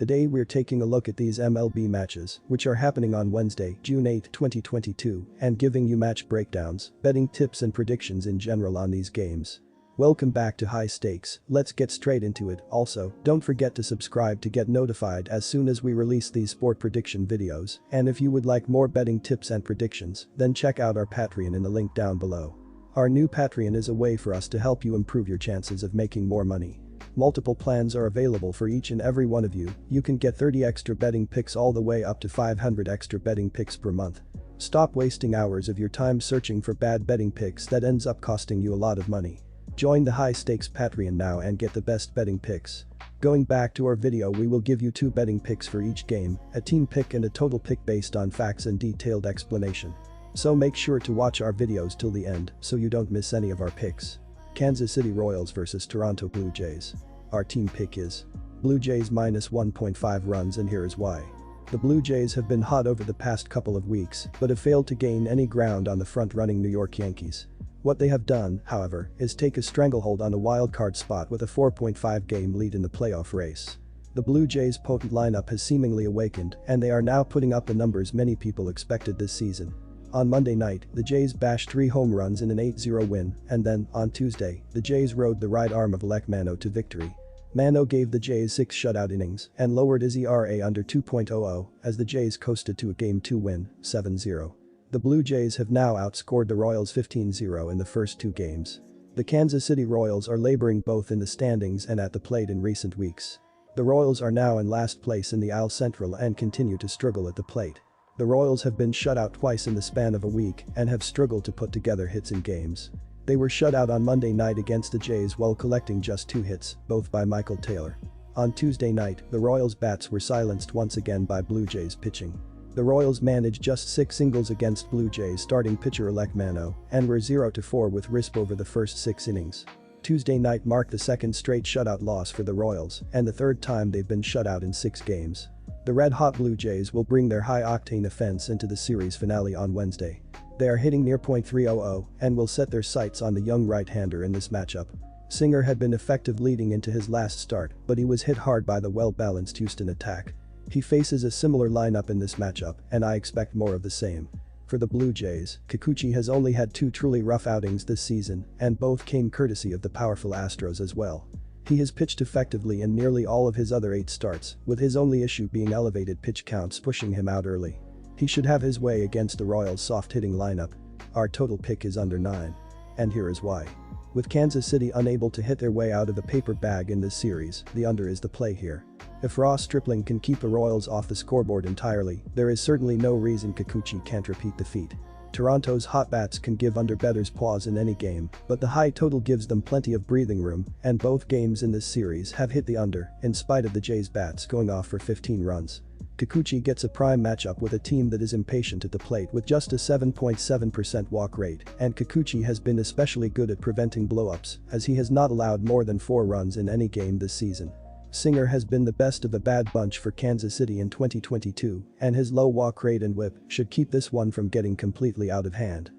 Today we're taking a look at these MLB matches, which are happening on Wednesday, June 8, 2022, and giving you match breakdowns, betting tips and predictions in general on these games. Welcome back to High Stakes, let's get straight into it. Also, don't forget to subscribe to get notified as soon as we release these sport prediction videos, and if you would like more betting tips and predictions, then check out our Patreon in the link down below. Our new Patreon is a way for us to help you improve your chances of making more money. Multiple plans are available for each and every one of you. You can get 30 extra betting picks all the way up to 500 extra betting picks per month. Stop wasting hours of your time searching for bad betting picks that ends up costing you a lot of money. Join the High Stakes Patreon now and get the best betting picks. Going back to our video, we will give you 2 betting picks for each game, a team pick and a total pick based on facts and detailed explanation. So make sure to watch our videos till the end so you don't miss any of our picks. Kansas City Royals vs Toronto Blue Jays. Our team pick is Blue Jays minus 1.5 runs, and here is why. The Blue Jays have been hot over the past couple of weeks but have failed to gain any ground on the front-running New York Yankees. What they have done, however, is take a stranglehold on a wild-card spot with a 4.5 game lead in the playoff race. The Blue Jays' potent lineup has seemingly awakened, and they are now putting up the numbers many people expected this season. On Monday night, the Jays bashed 3 home runs in an 8-0 win, and then, on Tuesday, the Jays rode the right arm of Alek Manoah to victory. Manoah gave the Jays 6 shutout innings and lowered his ERA under 2.00 as the Jays coasted to a Game 2 win, 7-0. The Blue Jays have now outscored the Royals 15-0 in the first 2 games. The Kansas City Royals are laboring both in the standings and at the plate in recent weeks. The Royals are now in last place in the AL Central and continue to struggle at the plate. The Royals have been shut out twice in the span of a week and have struggled to put together hits in games. They were shut out on Monday night against the Jays while collecting just 2 hits, both by Michael Taylor. On Tuesday night, the Royals' bats were silenced once again by Blue Jays pitching. The Royals managed just 6 singles against Blue Jays starting pitcher Alek Manoah and were 0-4 with Risp over the first 6 innings. Tuesday night marked the second straight shutout loss for the Royals and the third time they've been shut out in 6 games. The red-hot Blue Jays will bring their high-octane offense into the series finale on Wednesday. They are hitting near .300 and will set their sights on the young right-hander in this matchup. Singer had been effective leading into his last start, but he was hit hard by the well-balanced Houston attack. He faces a similar lineup in this matchup, and I expect more of the same. For the Blue Jays, Kikuchi has only had 2 truly rough outings this season, and both came courtesy of the powerful Astros as well. He has pitched effectively in nearly all of his other 8 starts, with his only issue being elevated pitch counts pushing him out early. He should have his way against the Royals' soft-hitting lineup. Our total pick is under 9. And here is why. With Kansas City unable to hit their way out of the paper bag in this series, the under is the play here. If Ross Stripling can keep the Royals off the scoreboard entirely, there is certainly no reason Kikuchi can't repeat the feat. Toronto's hot bats can give under bettors pause in any game, but the high total gives them plenty of breathing room, and both games in this series have hit the under, in spite of the Jays' bats going off for 15 runs. Kikuchi gets a prime matchup with a team that is impatient at the plate with just a 7.7% walk rate, and Kikuchi has been especially good at preventing blowups, as he has not allowed more than 4 runs in any game this season. Singer has been the best of the bad bunch for Kansas City in 2022, and his low walk rate and whip should keep this one from getting completely out of hand.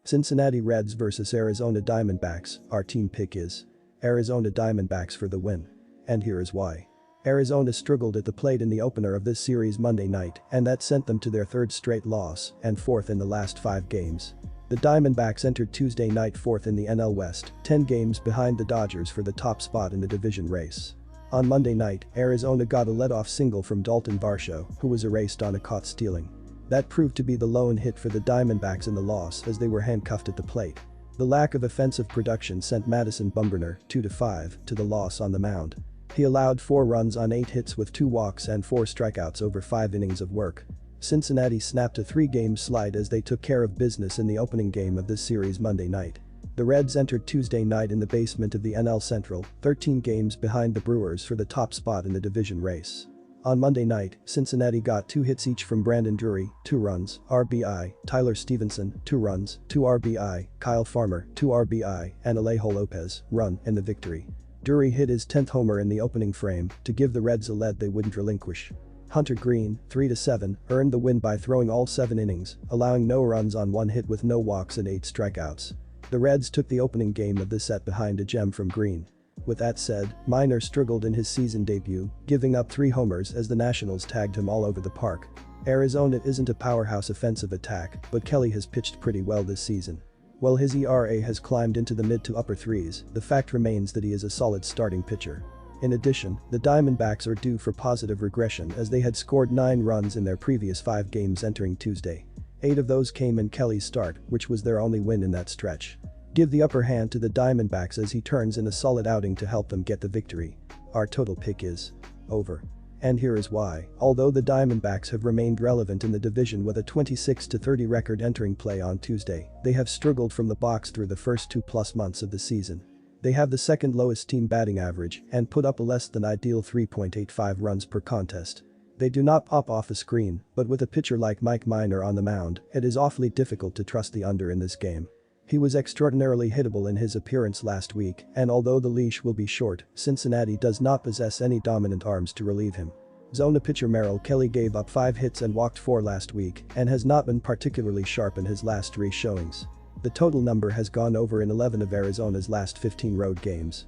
Cincinnati Reds vs Arizona Diamondbacks. Our team pick is Arizona Diamondbacks for the win. And here is why. Arizona struggled at the plate in the opener of this series Monday night, and that sent them to their 3rd straight loss and 4th in the last 5 games. The Diamondbacks entered Tuesday night 4th in the NL West, 10 games behind the Dodgers for the top spot in the division race. On Monday night, Arizona got a leadoff single from Dalton Varsho, who was erased on a caught stealing. That proved to be the lone hit for the Diamondbacks in the loss as they were handcuffed at the plate. The lack of offensive production sent Madison Bumgarner, 2-5, to the loss on the mound. He allowed 4 runs on 8 hits with 2 walks and 4 strikeouts over 5 innings of work. Cincinnati snapped a 3-game slide as they took care of business in the opening game of this series Monday night. The Reds entered Tuesday night in the basement of the NL Central, 13 games behind the Brewers for the top spot in the division race. On Monday night, Cincinnati got 2 hits each from Brandon Drury, 2 runs, RBI, Tyler Stevenson, 2 runs, 2 RBI, Kyle Farmer, 2 RBI, and Alejo Lopez, run, in the victory. Drury hit his 10th homer in the opening frame to give the Reds a lead they wouldn't relinquish. Hunter Green, 3-7, earned the win by throwing all 7 innings, allowing no runs on 1 hit with no walks and 8 strikeouts. The Reds took the opening game of this set behind a gem from Green. With that said, Minor struggled in his season debut, giving up 3 homers as the Nationals tagged him all over the park. Arizona isn't a powerhouse offensive attack, but Kelly has pitched pretty well this season. While his ERA has climbed into the mid to upper threes, the fact remains that he is a solid starting pitcher. In addition, the Diamondbacks are due for positive regression as they had scored 9 runs in their previous 5 games entering Tuesday. 8 of those came in Kelly's start, which was their only win in that stretch. Give the upper hand to the Diamondbacks as he turns in a solid outing to help them get the victory. Our total pick is over. And here is why. Although the Diamondbacks have remained relevant in the division with a 26-30 record entering play on Tuesday, they have struggled from the box through the first 2+ months of the season. They have the second lowest team batting average and put up a less than ideal 3.85 runs per contest. They do not pop off a screen, but with a pitcher like Mike Minor on the mound, it is awfully difficult to trust the under in this game. He was extraordinarily hittable in his appearance last week, and although the leash will be short, Cincinnati does not possess any dominant arms to relieve him. Zona pitcher Merrill Kelly gave up 5 hits and walked 4 last week and has not been particularly sharp in his last 3 showings. The total number has gone over in 11 of Arizona's last 15 road games.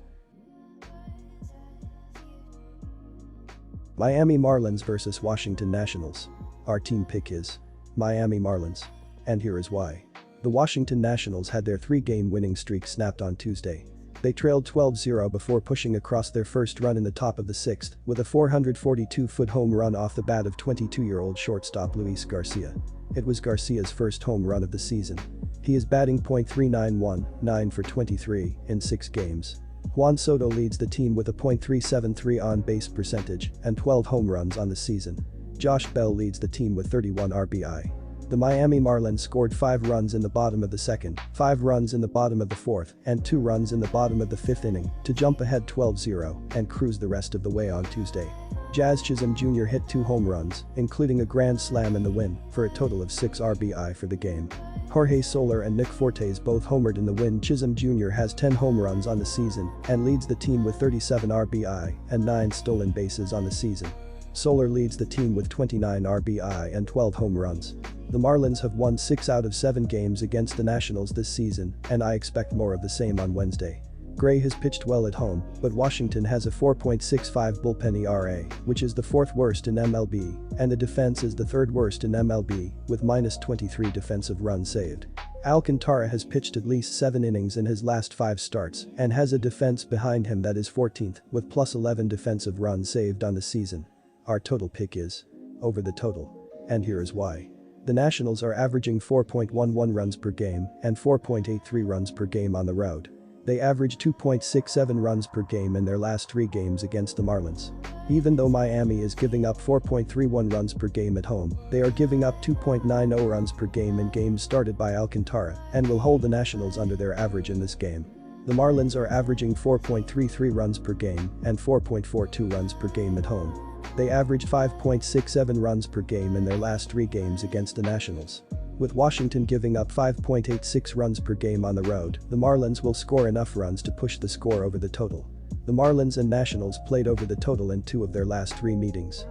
Miami Marlins vs Washington Nationals. Our team pick is Miami Marlins. And here is why. The Washington Nationals had their 3-game winning streak snapped on Tuesday. They trailed 12-0 before pushing across their first run in the top of the 6th with a 442-foot home run off the bat of 22-year-old shortstop Luis Garcia. It was Garcia's first home run of the season. He is batting .391, 9 for 23 in 6 games. Juan Soto leads the team with a .373 on-base percentage and 12 home runs on the season. Josh Bell leads the team with 31 RBI. The Miami Marlins scored 5 runs in the bottom of the 2nd, 5 runs in the bottom of the 4th, and 2 runs in the bottom of the 5th inning to jump ahead 12-0 and cruise the rest of the way on Tuesday. Jazz Chisholm Jr. hit 2 home runs, including a grand slam in the win, for a total of 6 RBI for the game. Jorge Soler and Nick Fortes both homered in the win. Chisholm Jr. has 10 home runs on the season and leads the team with 37 RBI and 9 stolen bases on the season. Soler leads the team with 29 RBI and 12 home runs. The Marlins have won 6 out of 7 games against the Nationals this season, and I expect more of the same on Wednesday. Gray has pitched well at home, but Washington has a 4.65 bullpen ERA, which is the 4th worst in MLB, and the defense is the 3rd worst in MLB, with -23 defensive runs saved. Alcantara has pitched at least 7 innings in his last 5 starts and has a defense behind him that is 14th, with +11 defensive runs saved on the season. Our total pick is over the total. And here is why. The Nationals are averaging 4.11 runs per game and 4.83 runs per game on the road. They average 2.67 runs per game in their last 3 games against the Marlins. Even though Miami is giving up 4.31 runs per game at home, they are giving up 2.90 runs per game in games started by Alcantara and will hold the Nationals under their average in this game. The Marlins are averaging 4.33 runs per game and 4.42 runs per game at home. They average 5.67 runs per game in their last 3 games against the Nationals. With Washington giving up 5.86 runs per game on the road, the Marlins will score enough runs to push the score over the total. The Marlins and Nationals played over the total in 2 of their last 3 meetings.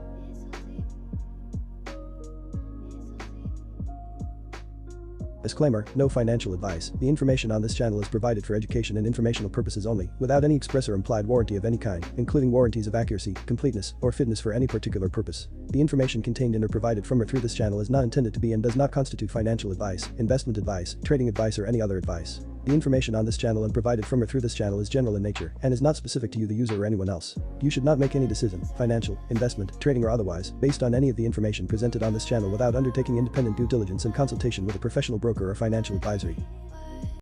Disclaimer, no financial advice. The information on this channel is provided for education and informational purposes only, without any express or implied warranty of any kind, including warranties of accuracy, completeness, or fitness for any particular purpose. The information contained in or provided from or through this channel is not intended to be and does not constitute financial advice, investment advice, trading advice, or any other advice. The information on this channel and provided from or through this channel is general in nature and is not specific to you, the user, or anyone else. You should not make any decision, financial, investment, trading, or otherwise, based on any of the information presented on this channel without undertaking independent due diligence and consultation with a professional broker or financial advisory.